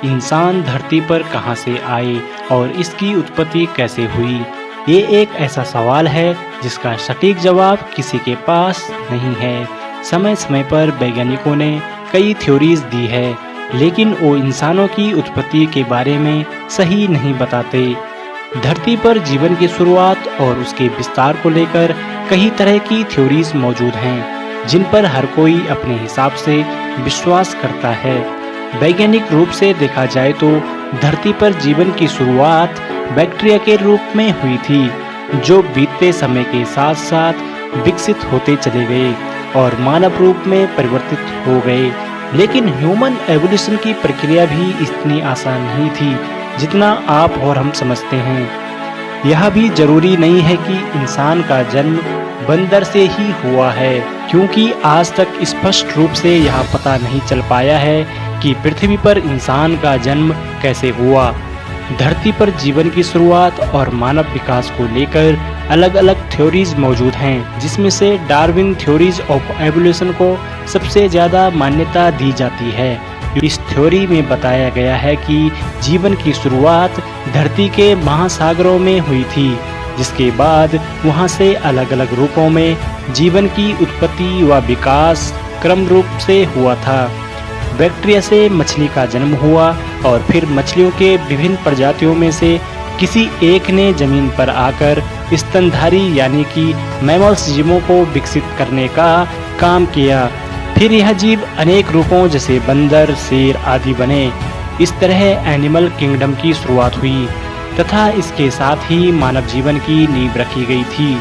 इंसान धरती पर कहां से आए और इसकी उत्पत्ति कैसे हुई। ये एक ऐसा सवाल है जिसका सटीक जवाब किसी के पास नहीं है। समय समय पर वैज्ञानिकों ने कई थ्योरीज दी है, लेकिन वो इंसानों की उत्पत्ति के बारे में सही नहीं बताते। धरती पर जीवन की शुरुआत और उसके विस्तार को लेकर कई तरह की थ्योरीज मौजूद हैं, जिन पर हर कोई अपने हिसाब से विश्वास करता है। वैज्ञानिक रूप से देखा जाए तो धरती पर जीवन की शुरुआत बैक्टीरिया के रूप में हुई थी, जो बीतते समय के साथ साथ विकसित होते चले गए और मानव रूप में परिवर्तित हो गए। लेकिन ह्यूमन एवोल्यूशन की प्रक्रिया भी इतनी आसान नहीं थी जितना आप और हम समझते हैं। यह भी जरूरी नहीं है कि इंसान का जन्म बंदर से ही हुआ है, क्योंकि आज तक स्पष्ट रूप से यह पता नहीं चल पाया है कि पृथ्वी पर इंसान का जन्म कैसे हुआ। धरती पर जीवन की शुरुआत और मानव विकास को लेकर अलग अलग थ्योरीज मौजूद हैं, जिसमें से डार्विन थ्योरीज ऑफ एवोल्यूशन को सबसे ज़्यादा मान्यता दी जाती है। इस थ्योरी में बताया गया है कि जीवन की शुरुआत धरती के महासागरों में हुई थी, जिसके बाद वहां से अलग अलग रूपों में जीवन की उत्पत्ति व विकास क्रम रूप से हुआ था। बैक्टीरिया से मछली का जन्म हुआ और फिर मछलियों के विभिन्न प्रजातियों में से किसी एक ने जमीन पर आकर स्तनधारी यानी कि मैमल्स जीवों को विकसित करने का काम किया। फिर यह जीव अनेक रूपों जैसे बंदर, शेर आदि बने। इस तरह एनिमल किंगडम की शुरुआत हुई तथा इसके साथ ही मानव जीवन की नींव रखी गई थी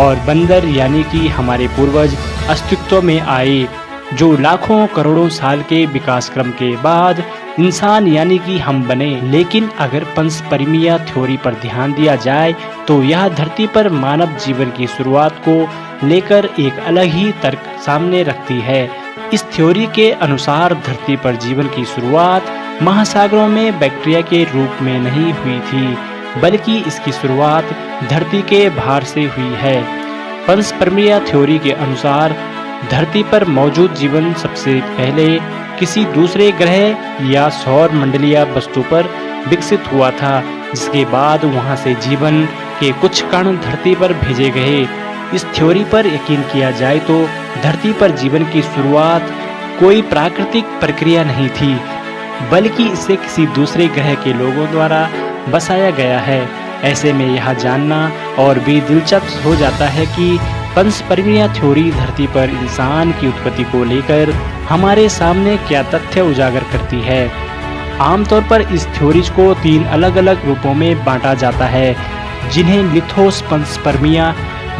और बंदर यानी कि हमारे पूर्वज अस्तित्व में आए, जो लाखों करोड़ों साल के विकास क्रम के बाद इंसान यानी कि हम बने। लेकिन अगर पंचपरमीय थ्योरी पर ध्यान दिया जाए तो यह धरती पर मानव जीवन की शुरुआत को लेकर एक अलग ही तर्क सामने रखती है। इस थ्योरी के अनुसार धरती पर जीवन की शुरुआत महासागरों में बैक्टीरिया के रूप में नहीं हुई थी, बल्कि इसकी शुरुआत धरती के बाहर से हुई है। पंचपरमीय थ्योरी के अनुसार धरती पर मौजूद जीवन सबसे पहले किसी दूसरे ग्रह या सौर मंडलीय वस्तु पर विकसित हुआ था, जिसके बाद वहां से जीवन के कुछ कण धरती पर भेजे गए। इस थ्योरी पर यकीन किया जाए तो धरती पर जीवन की शुरुआत कोई प्राकृतिक प्रक्रिया नहीं थी, बल्कि इसे किसी दूसरे ग्रह के लोगों द्वारा बसाया गया है। ऐसे में यह जानना और भी दिलचस्प हो जाता है कि पंचपरमीय थ्योरी धरती पर इंसान की उत्पत्ति को लेकर हमारे सामने क्या तथ्य उजागर करती है। आमतौर पर इस थ्योरीज को 3 अलग अलग रूपों में बांटा जाता है, जिन्हें लिथोस पंचपरमीय,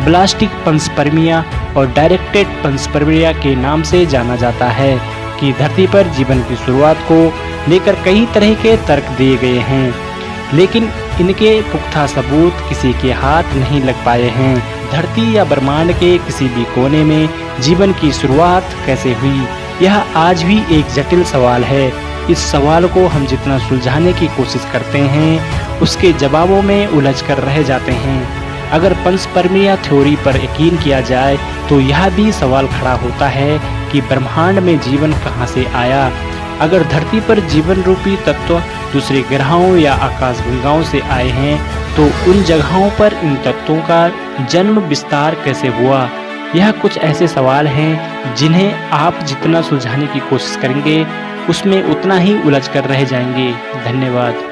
ब्लास्टिक पंचपरमीय और डायरेक्टेड पंचपरमीय के नाम से जाना जाता है। कि धरती पर जीवन की शुरुआत को लेकर कई तरह के तर्क दिए गए हैं, लेकिन इनके पुख्ता सबूत किसी के हाथ नहीं लग पाए हैं। धरती या ब्रह्मांड के किसी भी कोने में जीवन की शुरुआत कैसे हुई, यह आज भी एक जटिल सवाल है। इस सवाल को हम जितना सुलझाने की कोशिश करते हैं, उसके जवाबों में उलझ कर रह जाते हैं। अगर पंचपरमीय थ्योरी पर यकीन किया जाए तो यह भी सवाल खड़ा होता है कि ब्रह्मांड में जीवन कहां से आया। अगर धरती पर जीवन रूपी तत्व दूसरे ग्रहों या आकाशगंगाओं से आए हैं, तो उन जगहों पर इन तत्वों का जन्म विस्तार कैसे हुआ। यह कुछ ऐसे सवाल हैं जिन्हें आप जितना सुलझाने की कोशिश करेंगे, उसमें उतना ही उलझ कर रह जाएंगे। धन्यवाद।